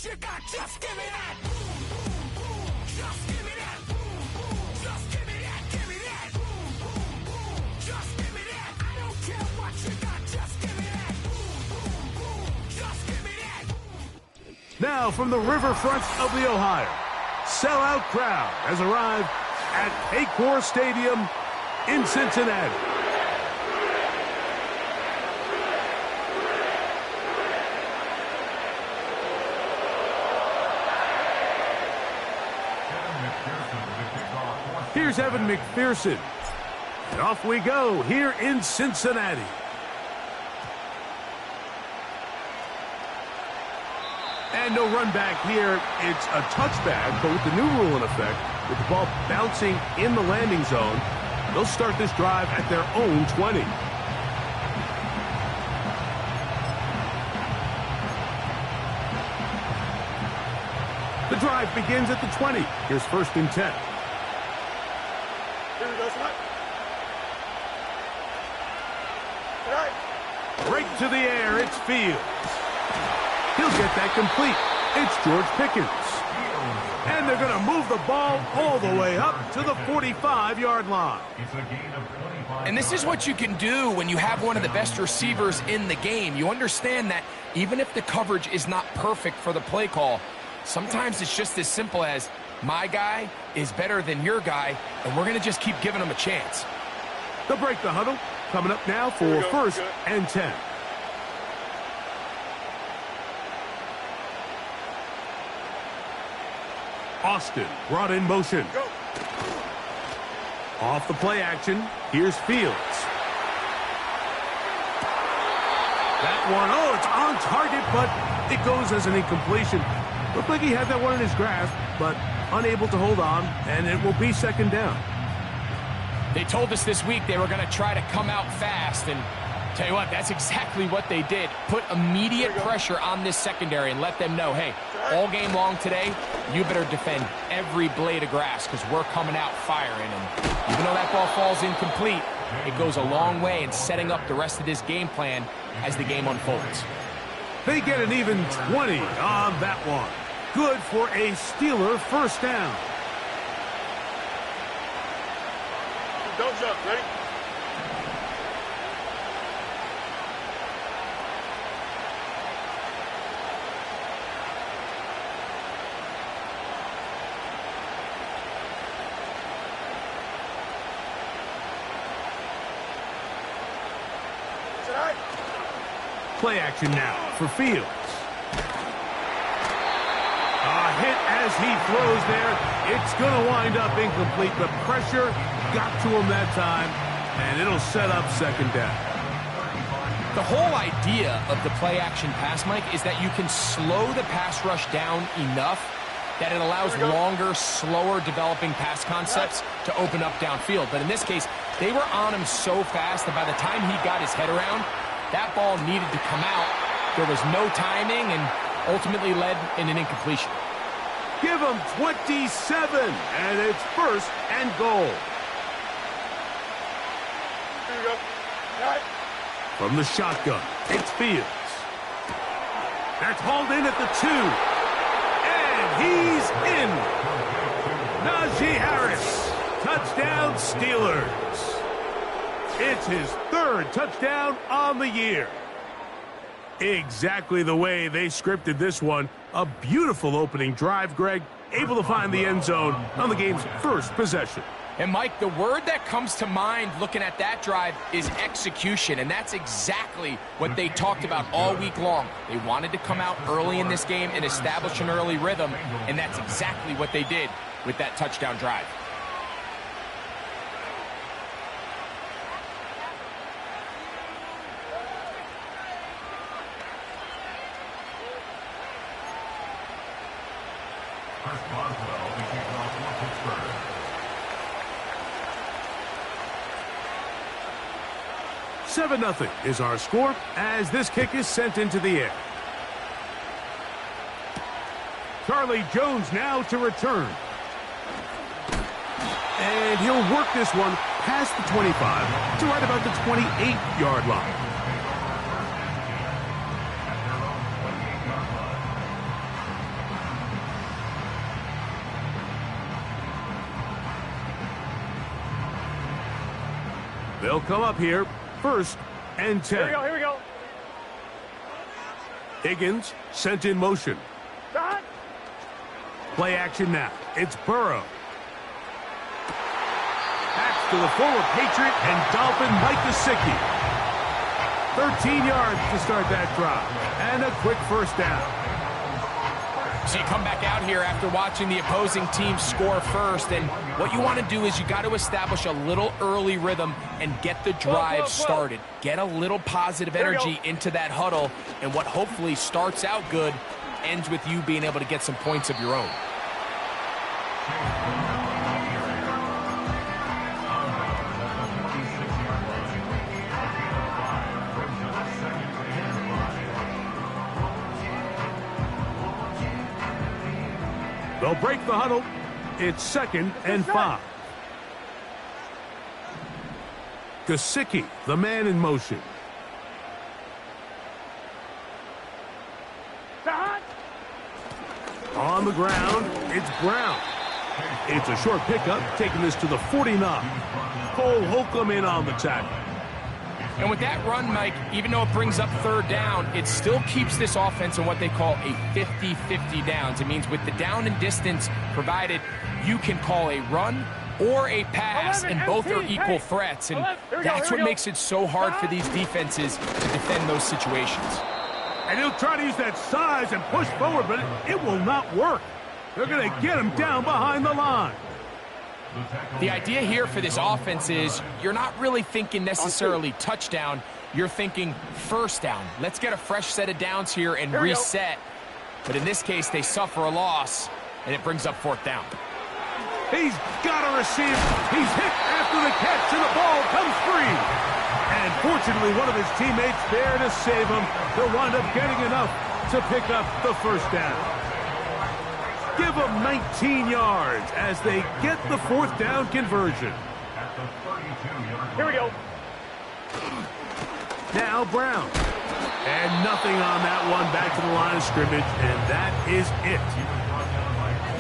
you got, just give me that. Just give me that. Just give me that. Give me that. Just give me that. I don't care what you got. Just give me that. Just give me that. Now from the riverfront of the Ohio, sellout crowd has arrived at Paycor Stadium in Cincinnati. Here's Evan McPherson. And off we go here in Cincinnati. And no run back here. It's a touchback, but with the new rule in effect, with the ball bouncing in the landing zone, they'll start this drive at their own 20. The drive begins at the 20. Here's 1st and 10. Here we go, tonight. Right to the air, it's Fields. He'll get that complete. It's George Pickens. And they're going to move the ball all the way up to the 45-yard line. And this is what you can do when you have one of the best receivers in the game. You understand that even if the coverage is not perfect for the play call, sometimes it's just as simple as my guy is better than your guy, and we're going to just keep giving him a chance. They'll break the huddle. Coming up now for 1st and 10. Austin brought in motion. Go. Off the play action, here's Fields. That one, oh, it's on target, but it goes as an incompletion. Looked like he had that one in his grasp, but unable to hold on, and it will be 2nd down. They told us this week they were going to try to come out fast, and tell you what, that's exactly what they did. Put immediate pressure on this secondary and let them know, hey, all game long today, you better defend every blade of grass because we're coming out firing. And even though that ball falls incomplete, it goes a long way in setting up the rest of this game plan as the game unfolds. They get an even 20 on that one. Good for a Steeler 1st down. Don't jump. Ready? Tonight. Play action now for Fields. A hit as he throws there. It's going to wind up incomplete. The pressure got to him that time, and it'll set up 2nd down. The whole idea of the play action pass, Mike, is that you can slow the pass rush down enough that it allows longer, slower developing pass concepts to open up downfield. But in this case, they were on him so fast that by the time he got his head around, that ball needed to come out. There was no timing and ultimately led in an incompletion. Give him 27, and it's 1st and goal. Here we go. Tonight. From the shotgun, it's Fields. That's hauled in at the 2. And he's in. Najee Harris. Touchdown, Steelers. It's his 3rd touchdown on the year. Exactly the way they scripted this one. A beautiful opening drive, Greg. Able to find the end zone on the game's 1st possession. And, Mike, the word that comes to mind looking at that drive is execution, and that's exactly what they talked about all week long. They wanted to come out early in this game and establish an early rhythm, and that's exactly what they did with that touchdown drive. Seven 7-0 is our score as this kick is sent into the air. Charlie Jones now to return. And he'll work this one past the 25 to right about the 28-yard line. They'll come up here, 1st and 10. Here we go. Higgins sent in motion. Stop. Play action now. It's Burrow. Pass to the former Patriot and Dolphin Mike Gesicki. 13 yards to start that drive. And a quick 1st down. So you come back out here after watching the opposing team score first, and what you want to do is you got to establish a little early rhythm and get the drive started. Get a little positive energy into that huddle, and what hopefully starts out good ends with you being able to get some points of your own. They'll break the huddle. It's 2nd and 5. Gesicki, the man in motion. On the ground, it's Brown. It's a short pickup, taking this to the 49. Cole Holcomb in on the tackle. And with that run, Mike, even though it brings up 3rd down, it still keeps this offense in what they call a 50-50 downs. It means with the down and distance provided, you can call a run or a pass, and both are equal threats. And that's what makes it so hard for these defenses to defend those situations. And he'll try to use that size and push forward, but it will not work. They're going to get him down behind the line. The idea here for this offense is you're not really thinking necessarily touchdown. You're thinking 1st down. Let's get a fresh set of downs here and reset. But in this case, they suffer a loss, and it brings up 4th down. He's got to receive. He's hit after the catch, and the ball comes free. And fortunately, one of his teammates there to save him. They'll wind up getting enough to pick up the 1st down. Give them 19 yards as they get the 4th down conversion. Here we go. Now Brown. And nothing on that one, back to the line of scrimmage, and that is it.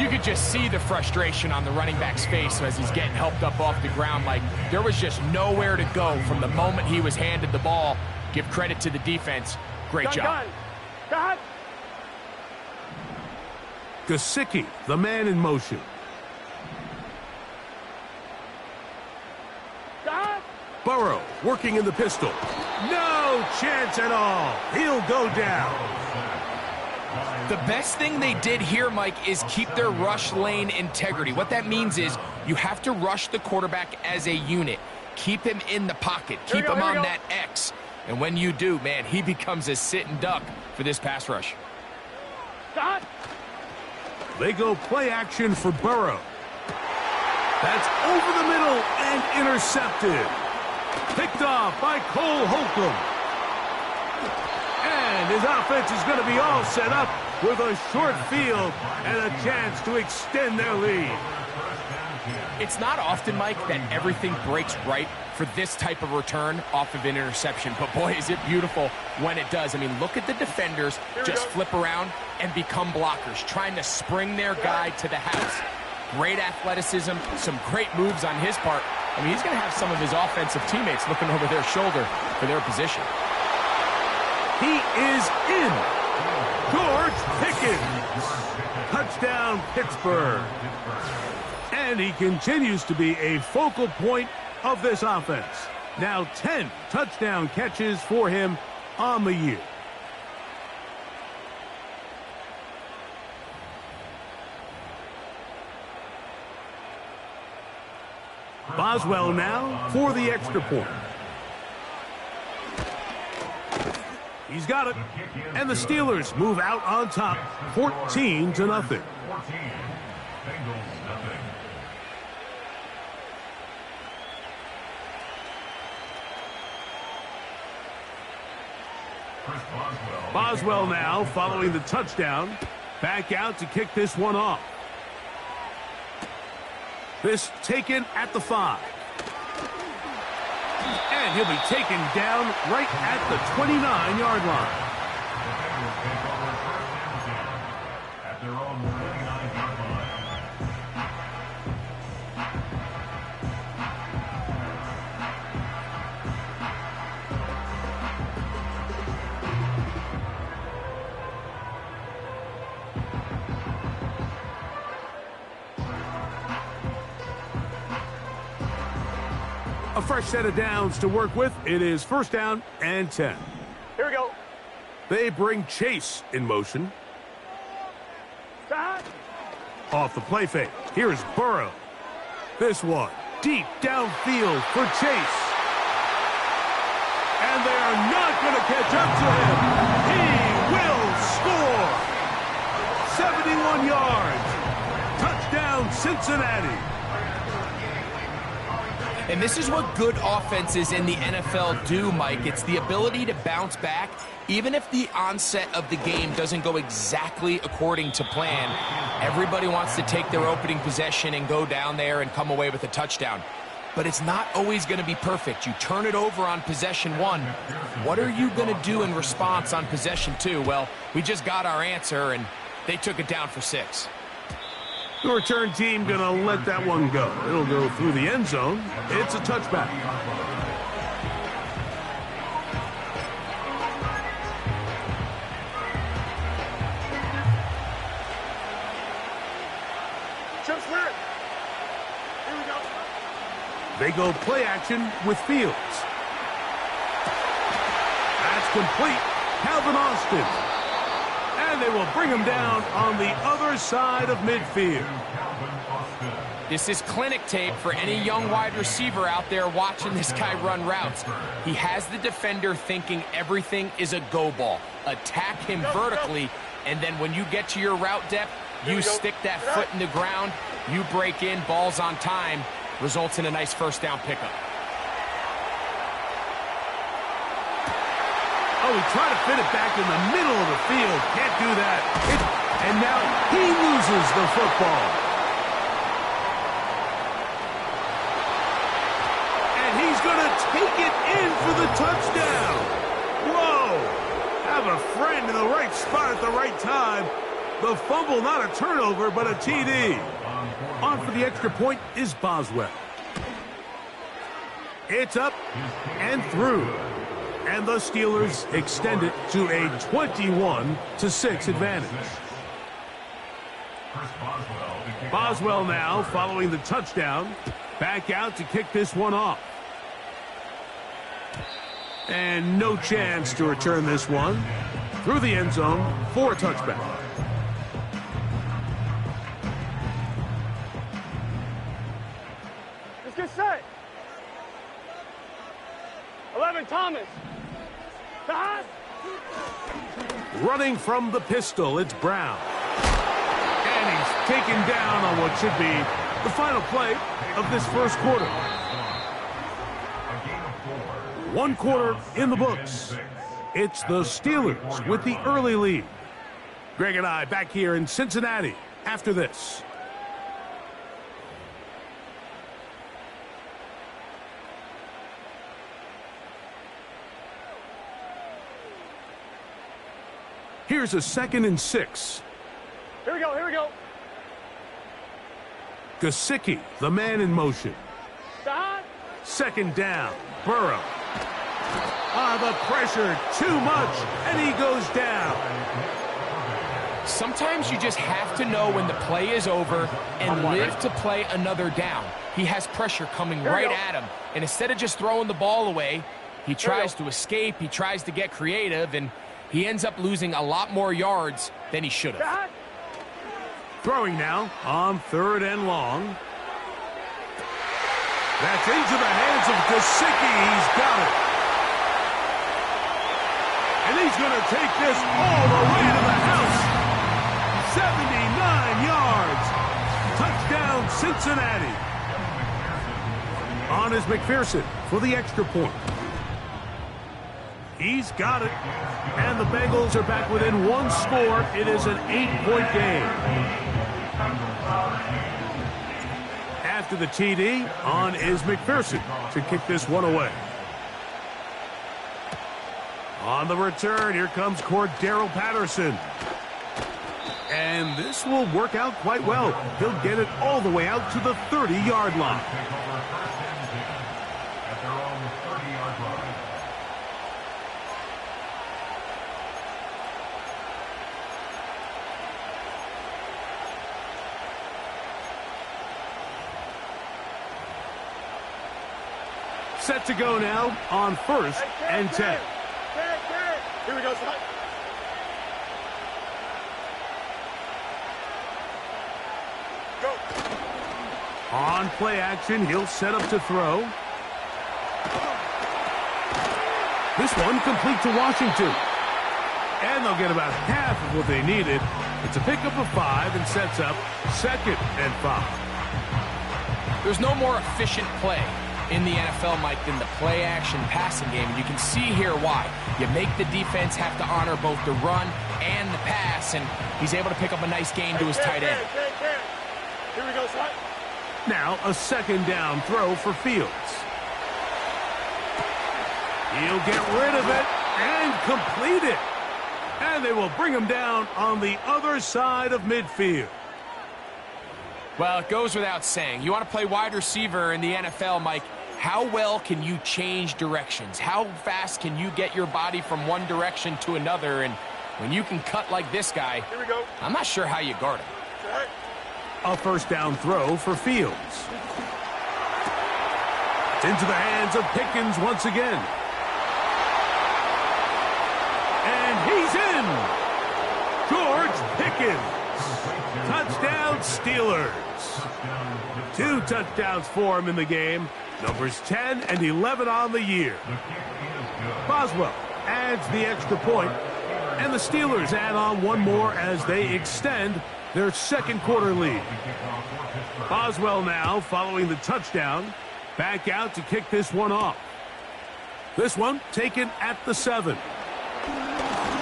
You could just see the frustration on the running back's face as he's getting helped up off the ground. Like, there was just nowhere to go from the moment he was handed the ball. Give credit to the defense. Great job. Done. Gesicki, the man in motion. Burrow working in the pistol. No chance at all. He'll go down. The best thing they did here, Mike, is keep their rush lane integrity. What that means is you have to rush the quarterback as a unit. Keep him in the pocket. Keep him on that X. And when you do, man, he becomes a sitting duck for this pass rush. They go play action for Burrow. That's over the middle and intercepted. Picked off by Cole Holcomb. And his offense is going to be all set up with a short field and a chance to extend their lead. It's not often, Mike, that everything breaks right for this type of return off of an interception. But, boy, is it beautiful when it does. I mean, look at the defenders just flip around and become blockers, trying to spring their guy to the house. Great athleticism, some great moves on his part. I mean, he's going to have some of his offensive teammates looking over their shoulder for their position. He is in. George Pickens. Touchdown, Pittsburgh. And he continues to be a focal point of this offense. Now 10 touchdown catches for him on the year. Boswell now for the extra point. He's got it. And the Steelers move out on top, 14-0. Boswell now following the touchdown. Back out to kick this one off. This taken at the 5. And he'll be taken down right at the 29-yard line. fresh set of downs to work with. It is first down and 10. Here we go. They bring Chase in motion. Stop. Off the play fake. Here's Burrow. This one deep downfield for Chase. And they are not going to catch up to him. He will score. 71 yards. Touchdown, Cincinnati. And this is what good offenses in the NFL do, Mike. It's the ability to bounce back, even if the onset of the game doesn't go exactly according to plan. Everybody wants to take their opening possession and go down there and come away with a touchdown. But it's not always going to be perfect. You turn it over on possession 1. What are you going to do in response on possession 2? Well, we just got our answer, and they took it down for 6. The return team going to let that one go. It'll go through the end zone. It's a touchback. Jump square. Here we go. They go play action with Fields. That's complete. Calvin Austin. And they will bring him down on the other side of midfield. This is clinic tape for any young wide receiver out there watching this guy run routes. He has the defender thinking everything is a go ball. Attack him vertically, and then when you get to your route depth, you stick that foot in the ground, you break in, balls on time, results in a nice first down pickup. Oh, he tried to fit it back in the middle of the field. Can't do that. And now he loses the football. And he's going to take it in for the touchdown. Whoa. Have a friend in the right spot at the right time. The fumble, not a turnover, but a TD. On for the extra point is Boswell. It's up and through. And the Steelers extend it to a 21-6 advantage. Boswell now following the touchdown. Back out to kick this one off. And no chance to return this one. Through the end zone for a touchback. Let's get set. 11, Thomas. Stop. Running from the pistol, it's Brown. And he's taken down on what should be the final play of this first quarter. 1 quarter in the books. It's the Steelers with the early lead. Greg and I back here in Cincinnati after this. Here's a 2nd and 6. Here we go, here we go. Gesicki, the man in motion. Stop. 2nd down. Burrow. The pressure, too much, and he goes down. Sometimes you just have to know when the play is over and live to play another down. He has pressure coming right at him, and instead of just throwing the ball away, he tries to escape, he tries to get creative, and he ends up losing a lot more yards than he should have. Throwing now on 3rd and long. That's into the hands of Gesicki. He's got it. And he's going to take this all the way to the house. 79 yards. Touchdown, Cincinnati. On is McPherson for the extra point. He's got it. And the Bengals are back within 1 score. It is an 8-point game. After the TD, on is McPherson to kick this one away. On the return, here comes Cordero Patterson. And this will work out quite well. He'll get it all the way out to the 30-yard line. Set to go now on 1st and 10. Here we go, son. Go. On play action, he'll set up to throw. This one complete to Washington. And they'll get about half of what they needed. It's a pickup of 5 and sets up 2nd and 5. There's no more efficient play in the NFL, Mike, than the play-action passing game. And you can see here why. You make the defense have to honor both the run and the pass, and he's able to pick up a nice gain to his tight end. Here we go, son. Now a 2nd down throw for Fields. He'll get rid of it and complete it. And they will bring him down on the other side of midfield. Well, it goes without saying. You want to play wide receiver in the NFL, Mike. How well can you change directions? How fast can you get your body from one direction to another? And when you can cut like this guy, Here we go. I'm not sure how you guard him. A 1st down throw for Fields. It's into the hands of Pickens once again. And he's in. George Pickens. Touchdown Steelers. 2 touchdowns for him in the game. Numbers 10 and 11 on the year. Boswell adds the extra point, and the Steelers add on one more as they extend their 2nd quarter lead. Boswell now, following the touchdown, back out to kick this one off. This one taken at the 7.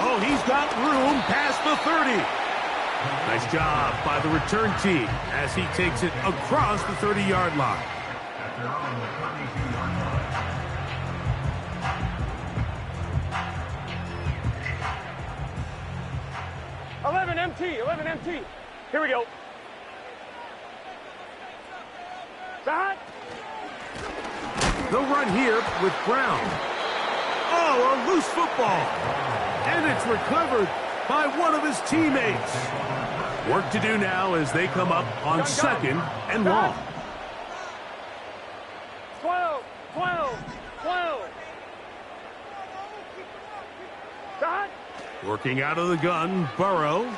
Oh, he's got room past the 30. Nice job by the return team as he takes it across the 30-yard line. Eleven MT. Here we go. Back. They'll run here with Brown. Oh, a loose football. And it's recovered by one of his teammates. Work to do now as they come up on 2nd and long. 12. Back. Working out of the gun, Burrow.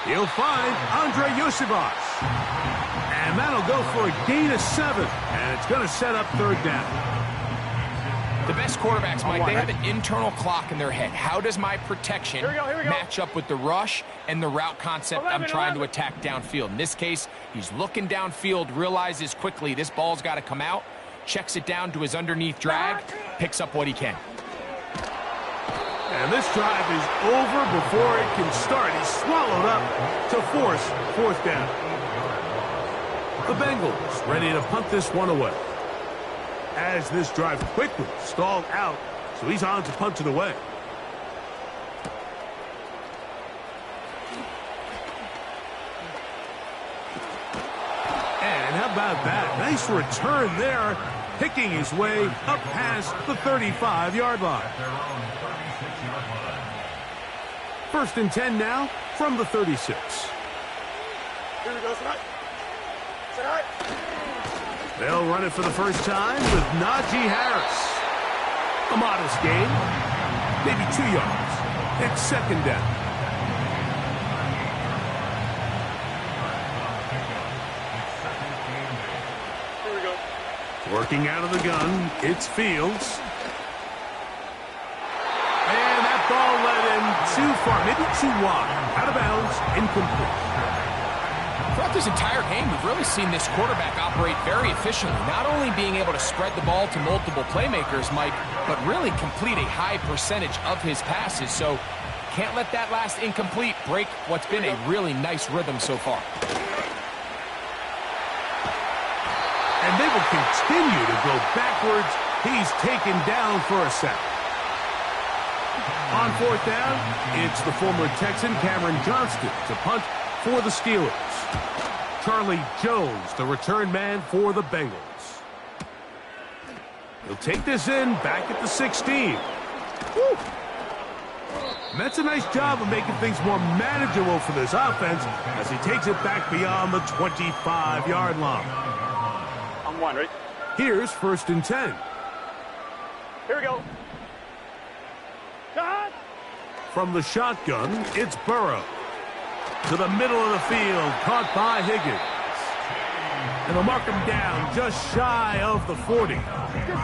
He'll find Andre Yosivas. And that'll go for a gain of 7. And it's going to set up 3rd down. The best quarterbacks, Mike, they have an internal clock in their head. How does my protection Here we go. match up with the rush and the route concept I'm trying to attack downfield? In this case, he's looking downfield, realizes quickly this ball's got to come out, checks it down to his underneath drag, picks up what he can. And this drive is over before it can start. He's swallowed up to force 4th down. The Bengals ready to punt this one away. As this drive quickly stalled out, so he's on to punt it away. And how about that? Nice return there, picking his way up past the 35-yard line. 1st and 10 now from the 36. Here we go, tonight. They'll run it for the first time with Najee Harris. A modest gain, maybe 2 yards. It's 2nd down. Here we go. Working out of the gun, it's Fields. And that ball led him too far, maybe too wide. Out of bounds, incomplete. Throughout this entire game, we've really seen this quarterback operate very efficiently, not only being able to spread the ball to multiple playmakers, Mike, but really complete a high percentage of his passes. So can't let that last incomplete break what's been a really nice rhythm so far. And they will continue to go backwards. He's taken down for a sack. On 4th down, it's the former Texan Cameron Johnston to punt for the Steelers. Charlie Jones, the return man for the Bengals. He'll take this in back at the 16. Woo. That's a nice job of making things more manageable for this offense as he takes it back beyond the 25-yard line. I'm one, right? Here's 1st and 10. Here we go. Dot. From the shotgun, it's Burrow. To the middle of the field, caught by Higgins. And they'll mark him down just shy of the 40. Get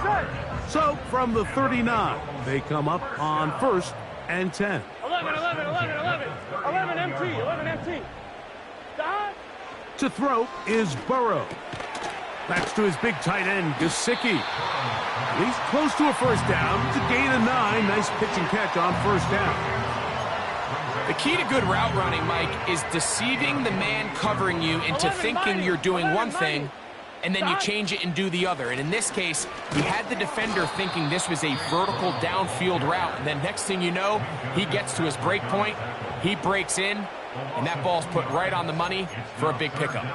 set. So from the 39, they come up on 1st and 10. 11, 11, 11, 11. 11 MT, 11 MT. Dot. To throw is Burrow. That's to his big tight end, Gesicki. He's close to a 1st down. It's a gain of 9. Nice pitch and catch on 1st down. The key to good route running, Mike, is deceiving the man covering you into thinking you're doing one thing, and then you change it and do the other. And in this case, he had the defender thinking this was a vertical downfield route, and then next thing you know, he gets to his break point, he breaks in, and that ball's put right on the money for a big pickup.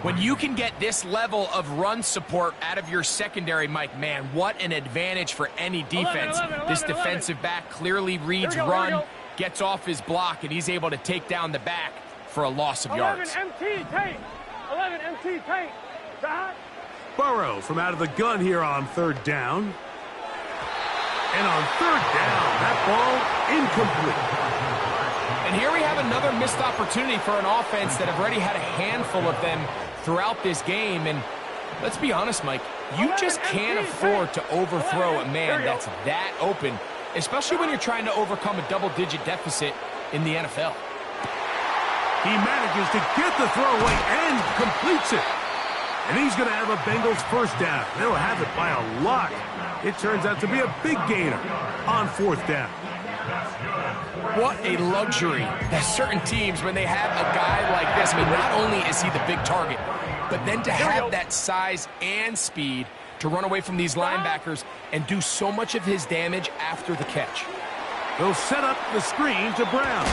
When you can get this level of run support out of your secondary, Mike, man, what an advantage for any defense. 11, This defensive back clearly reads run, gets off his block, and he's able to take down the back for a loss of yards. 11 MT tank. 11 MT tank. Dot. Burrow from out of the gun here on 3rd down. And on 3rd down, that ball incomplete. And here we have another missed opportunity for an offense that have already had a handful of them throughout this game. And let's be honest, Mike, you just can't afford to overthrow a man that's that open, especially when you're trying to overcome a double-digit deficit in the NFL. He manages to get the throw away and completes it. And he's going to have a Bengals 1st down. They'll have it by a lot. It turns out to be a big gainer on 4th down. What a luxury that certain teams, when they have a guy like this, I mean, not only is he the big target, but then to have that size and speed to run away from these linebackers and do so much of his damage after the catch. They'll set up the screen to Brown.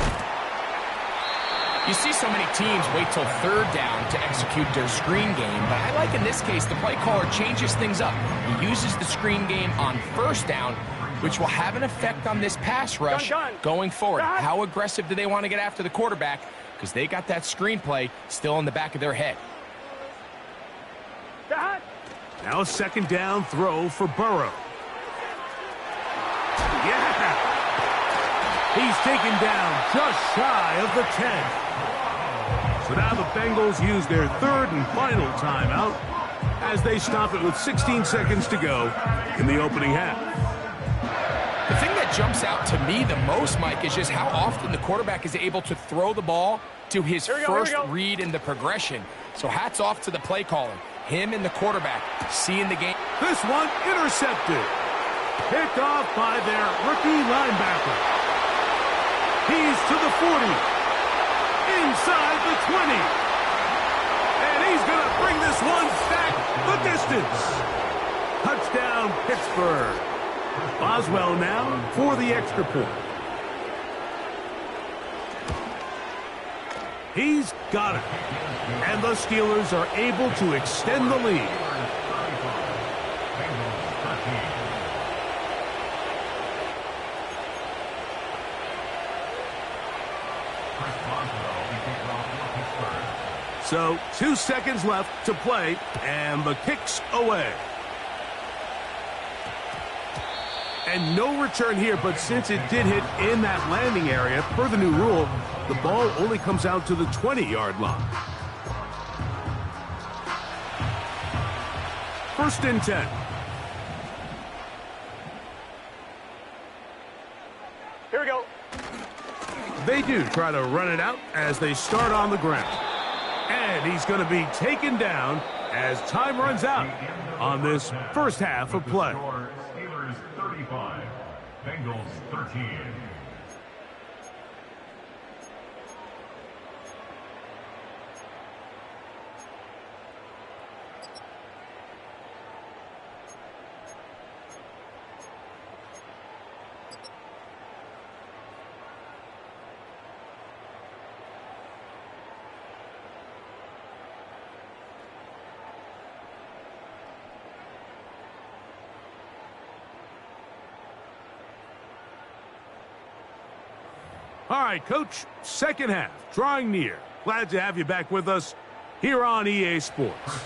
You see so many teams wait till 3rd down to execute their screen game, but I like in this case the play caller changes things up. He uses the screen game on 1st down, which will have an effect on this pass rush going forward. How aggressive do they want to get after the quarterback? Because they got that screen play still in the back of their head. Now a 2nd down throw for Burrow. Yeah! He's taken down just shy of the 10. So now the Bengals use their 3rd and final timeout as they stop it with 16 seconds to go in the opening half. The thing that jumps out to me the most, Mike, is just how often the quarterback is able to throw the ball to his first read in the progression. So hats off to the play caller. Him and the quarterback seeing the game. This one intercepted. Picked off by their rookie linebacker. He's to the 40. Inside the 20. And he's going to bring this one back the distance. Touchdown, Pittsburgh. Boswell now for the extra point. He's got it. And the Steelers are able to extend the lead. So 2 seconds left to play, and the kick's away. And no return here, but since it did hit in that landing area, per the new rule, the ball only comes out to the 20-yard line. 1st and 10. Here we go. They do try to run it out as they start on the ground. And he's going to be taken down as time runs out on this 1st half of play. Steelers 35, Bengals 13. All right, Coach, 2nd half, drawing near. Glad to have you back with us. here on EA Sports.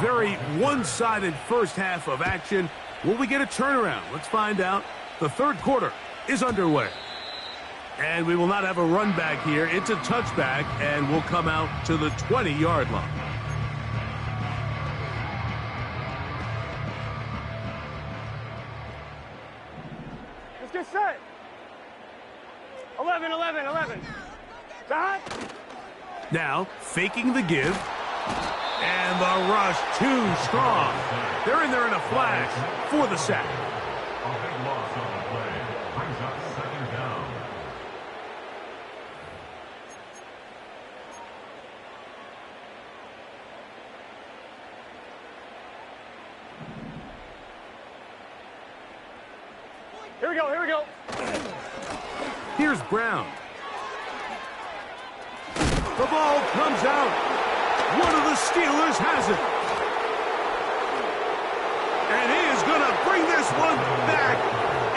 Very one-sided first half of action. Will we get a turnaround? Let's find out. The third quarter is underway. And we will not have a run back here. It's a touchback, and we'll come out to the 20-yard line. Let's get set. 11, 11, 11. Stop. Now, faking the give. And the rush too strong. They're in there in a flash for the sack. A big loss on the play. Brings up second down. Here we go, here we go. Here's Brown. The ball comes out. One of the Steelers has it. And he is going to bring this one back.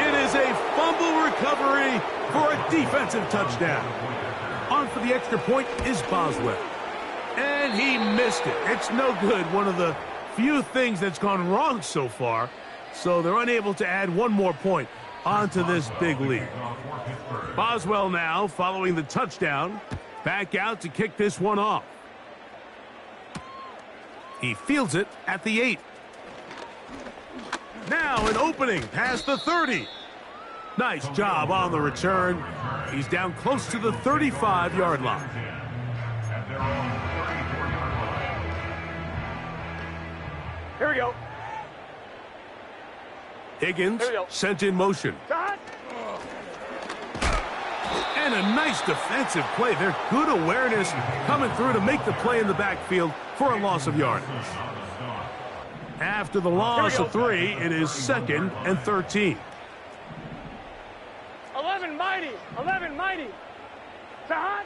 It is a fumble recovery for a defensive touchdown. On for the extra point is Boswell. And he missed it. It's no good. One of the few things that's gone wrong so far. So they're unable to add one more point onto this big lead. Boswell now following the touchdown. Back out to kick this one off. He fields it at the 8. Now an opening past the 30. Nice job on the return. He's down close to the 35-yard line. Here we go. Higgins sent in motion. Stop. And a nice defensive play. They're good awareness coming through to make the play in the backfield for a loss of yardage. After the loss of 3, it is 2nd and 13. 11 mighty. 11 mighty. Stop.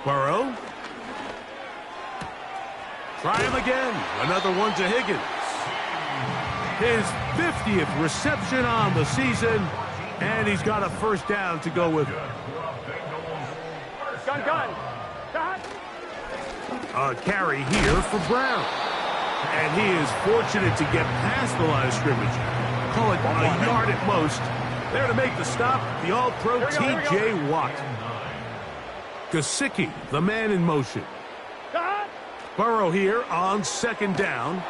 Burrow. Try him again. Another one to Higgins. His 50th reception on the season, and he's got a first down to go with it. Gun, gun. Stop. A carry here for Brown. And he is fortunate to get past the line of scrimmage. Call it a yard at most. There to make the stop, the All-Pro T.J. Watt. Gesicki, the man in motion. Stop. Burrow here on 2nd down.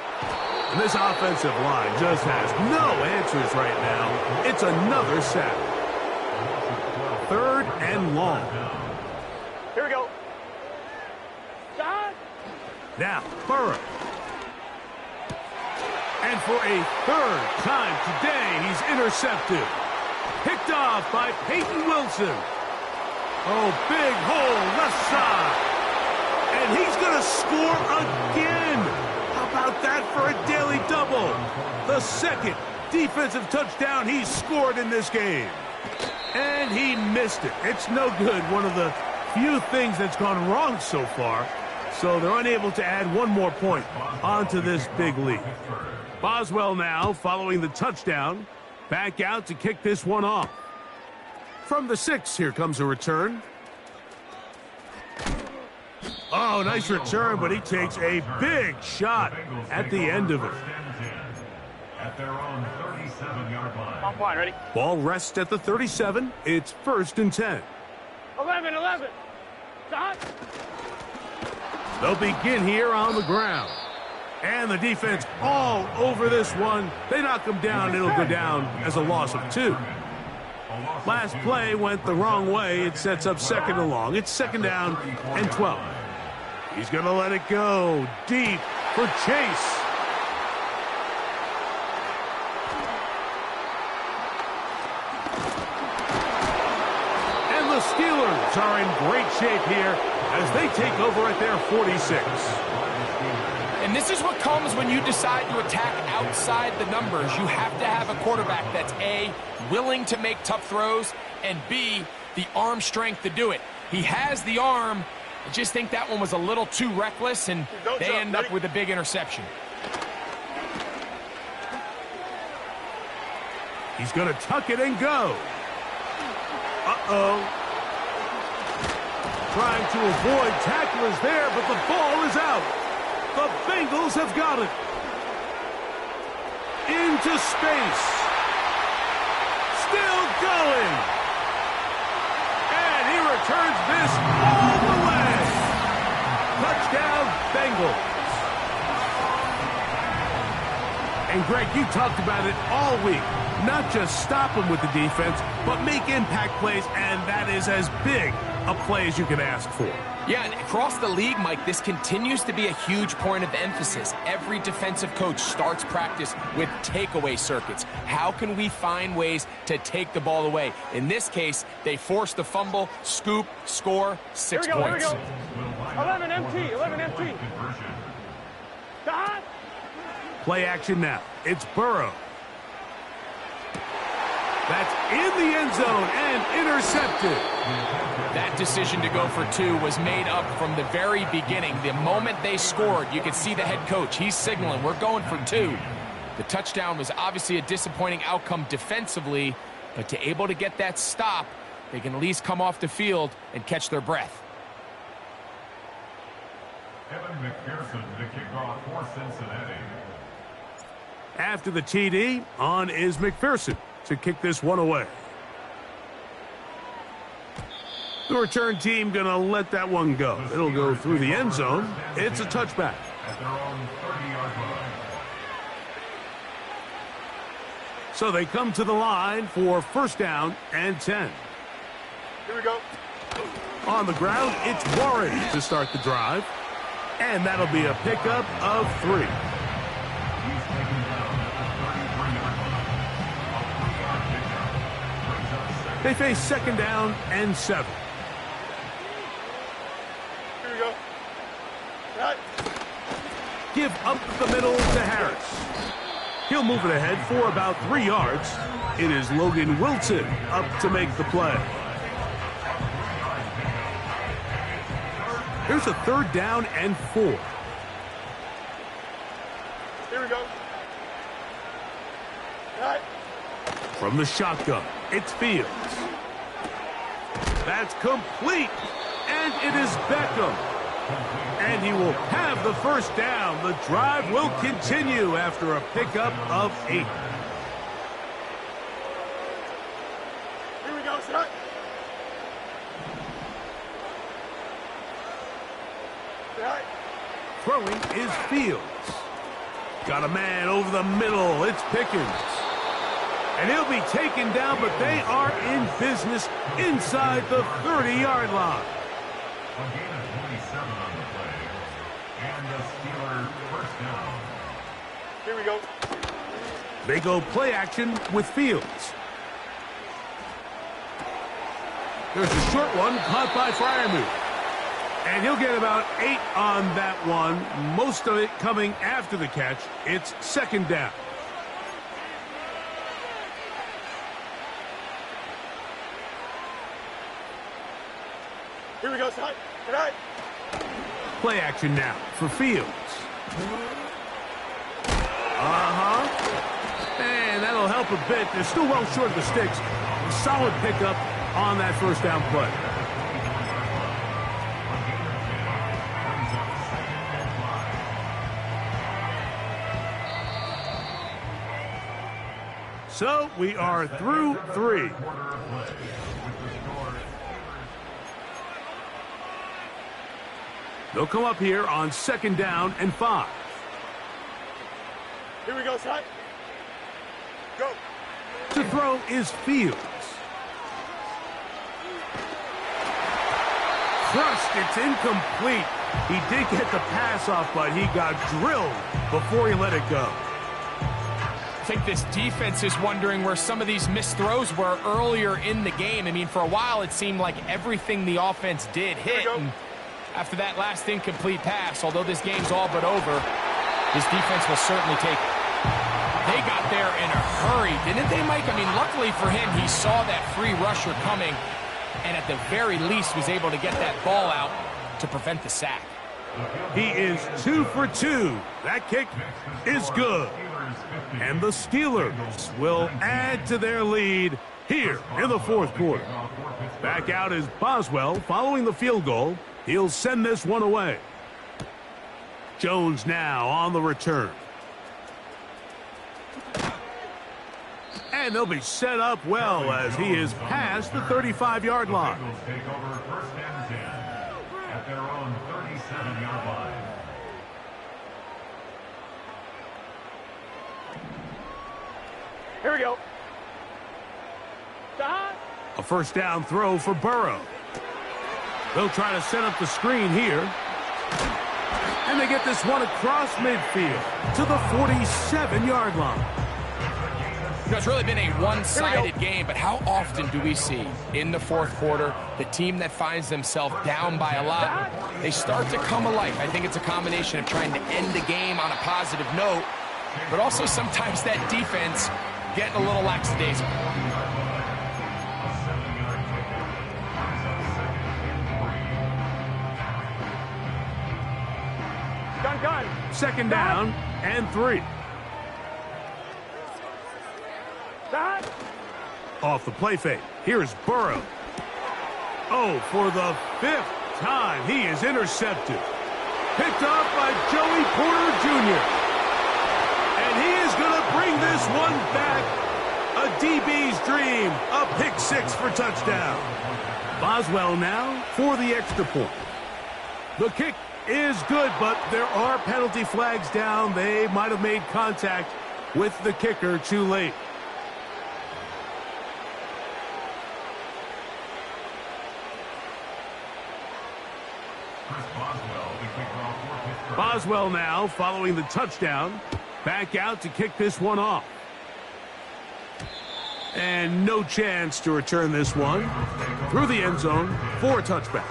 And this offensive line just has no answers right now. It's another sack. 3rd and long. Here we go. Stop. Now, Burrow. And for a 3rd time today, he's intercepted. Picked off by Peyton Wilson. Oh, big hole left side. And he's going to score again. How about that for a daily double? The 2nd defensive touchdown he's scored in this game. And he missed it. It's no good. One of the few things that's gone wrong so far. So they're unable to add one more point onto this big lead. Boswell now following the touchdown. Back out to kick this one off. From the 6, here comes a return. Oh, nice return, but he takes a big shot at the end of it. At their own 37-yard line. On point, ready? Ball rests at the 37. It's 1st and 10. 11, 11. Stop. They'll begin here on the ground. And the defense all over this one. They knock him down. It'll go down as a loss of 2. Last play went the wrong way. It sets up 2nd and long. It's 2nd down and 12. He's going to let it go deep for Chase. And the Steelers are in great shape here as they take over at their 46. And this is what comes when you decide to attack outside the numbers. You have to have a quarterback that's A, willing to make tough throws, and B, the arm strength to do it. He has the arm. I just think that one was a little too reckless, and they end up with a big interception. He's going to tuck it and go. Uh-oh. Trying to avoid tacklers there, but the ball is out. The Bengals have got it. Into space. Still going. And he returns this all the way. Touchdown, Bengals. And Greg, you talked about it all week. Not just stop them with the defense, but make impact plays, and that is as big a play as you can ask for. Yeah, and across the league, Mike, this continues to be a huge point of emphasis. Every defensive coach starts practice with takeaway circuits. How can we find ways to take the ball away? In this case, they forced the fumble, scoop, score, 6 points. Here we go. 11 MT, 11 MT. Stop. Play action now. It's Burrow. That's in the end zone and intercepted. That decision to go for 2 was made up from the very beginning. The moment they scored, you could see the head coach. He's signaling, we're going for 2. The touchdown was obviously a disappointing outcome defensively, but to able to get that stop, they can at least come off the field and catch their breath. Evan McPherson to kick off for Cincinnati. After the TD, on is McPherson to kick this one away. The return team going to let that one go. It'll go through the end zone. It's a touchback. At their own 30-yard line. So they come to the line for first down and 10. Here we go. On the ground, it's Warren to start the drive. And that'll be a pickup of 3. He's taken down at the 33-yard line. A 3-yard pickup brings up second. They face second down and 7. Here we go. Right. Give up the middle to Harris. He'll move it ahead for about 3 yards. It is Logan Wilson up to make the play. Here's a third down and 4. Here we go. Right. From the shotgun, it's Fields. That's complete. And it is Beckham. And he will have the first down. The drive will continue after a pickup of 8. Here we go, son. Right. Throwing is Fields. Got a man over the middle. It's Pickens. And he'll be taken down, but they are in business inside the 30-yard line. A gain of 27 on the play. And the Steelers first down. Here we go. They go play action with Fields. There's a short one caught by Freiermuth. And he'll get about 8 on that one, most of it coming after the catch. It's second down. Here we go, son. Right. Play action now for Fields. And that'll help a bit. They're still well short of the sticks. A solid pickup on that first down play. So we are through 3. They'll come up here on second down and 5. Here we go, son. Go. To throw is Fields. Crushed, it's incomplete. He did get the pass off, but he got drilled before he let it go. I think this defense is wondering where some of these missed throws were earlier in the game. I mean, for a while it seemed like everything the offense did hit. And after that last incomplete pass, although this game's all but over, this defense will certainly take it. They got there in a hurry, didn't they, Mike? I mean, luckily for him, he saw that free rusher coming and at the very least was able to get that ball out to prevent the sack. He is 2 for 2. That kick is good. And the Steelers will add to their lead here in the fourth quarter. Back out is Boswell following the field goal. He'll send this one away. Jones now on the return. And they'll be set up well as he is past the 35-yard line. Bengals take over first and 10 at their own 37-yard line. Here we go. Stop. A first down throw for Burrow. They'll try to set up the screen here. And they get this one across midfield to the 47-yard line. You know, it's really been a one-sided game, but how often do we see in the fourth quarter the team that finds themselves down by a lot, they start to come alive? I think it's a combination of trying to end the game on a positive note, but also sometimes that defense getting a little lackadaisical. Gun. Second down and 3. Stop. Off the play fake. Here's Burrow. Oh, for the 5th time, he is intercepted. Picked off by Joey Porter Jr. And he is going to bring this one back. A DB's dream. A pick 6 for touchdown. Boswell now for the extra point. The kick is good, but there are penalty flags down. They might have made contact with the kicker too late. Boswell now following the touchdown. Back out to kick this one off. And no chance to return this one through the end zone for a touchback.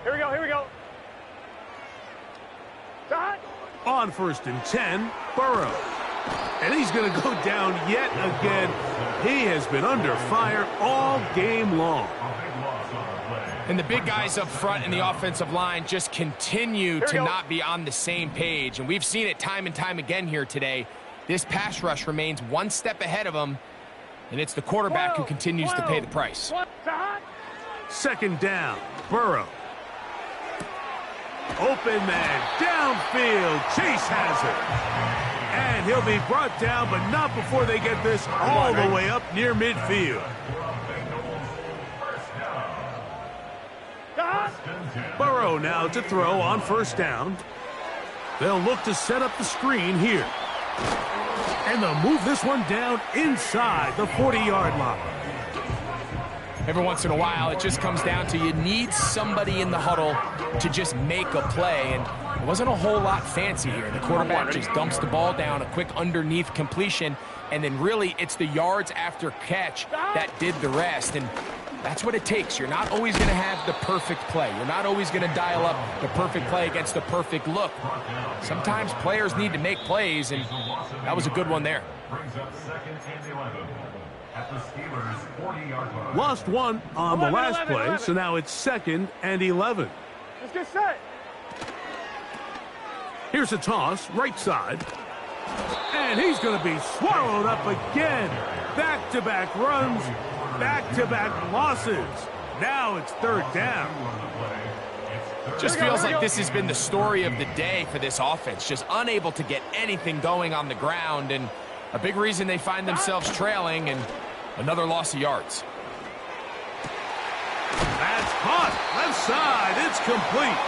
Here we go. Stop. On first and 10, Burrow. And he's going to go down yet again. He has been under fire all game long. And the big guys up front in the offensive line just continue to not be on the same page. And we've seen it time and time again here today. This pass rush remains one step ahead of them. And it's the quarterback who continues to pay the price. Second down, Burrow. Open man, downfield, Chase has it. And he'll be brought down, but not before they get this all the way up near midfield. Burrow now to throw on first down. They'll look to set up the screen here. And they'll move this one down inside the 40-yard line. Every once in a while, it just comes down to you need somebody in the huddle to just make a play. And it wasn't a whole lot fancy here. The quarterback just dumps the ball down, a quick underneath completion, and then really it's the yards after catch that did the rest. And that's what it takes. You're not always going to have the perfect play. You're not always going to dial up the perfect play against the perfect look. Sometimes players need to make plays, and that was a good one there. Brings up second and 11 at the Steelers' 40-yard line. Lost one on the last play, so now it's second and 11. Let's get set. Here's a toss, right side. And he's going to be swallowed up again. Back-to-back runs, back-to-back losses. Now it's third down. Just feels like this has been the story of the day for this offense. Just unable to get anything going on the ground. And a big reason they find themselves trailing and another loss of yards. That's caught. Left side. It's complete.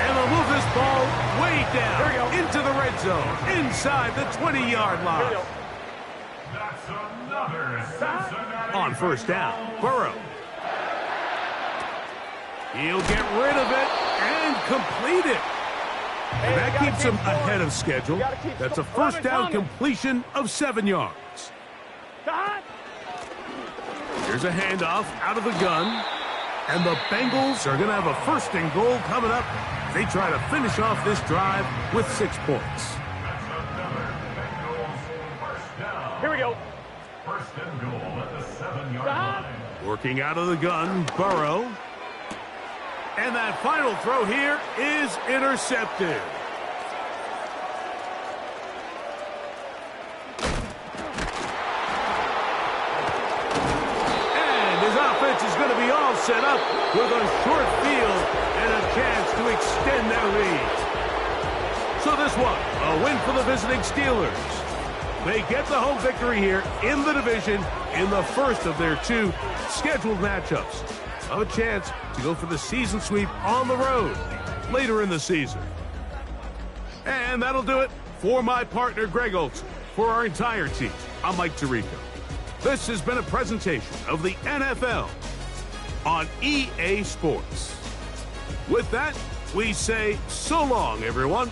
And they'll move this ball way down into the red zone, inside the 20-yard line. That's another Cincinnati On first down, Burrow. He'll get rid of it and complete it. And that keeps him ahead of schedule. That's a first down completion of 7 yards. Here's a handoff out of the gun. And the Bengals are going to have a first and goal coming up. They try to finish off this drive with 6 points. Here we go. First and goal at the 7-yard line. Working out of the gun, Burrow. And that final throw here is intercepted. be all set up with a short field and a chance to extend their lead. So this one, a win for the visiting Steelers. They get the home victory here in the division in the first of their 2 scheduled matchups. Have a chance to go for the season sweep on the road later in the season. And that'll do it for my partner, Greg Olson. For our entire team, I'm Mike Tirico. This has been a presentation of the NFL on EA Sports. With that, we say so long, everyone.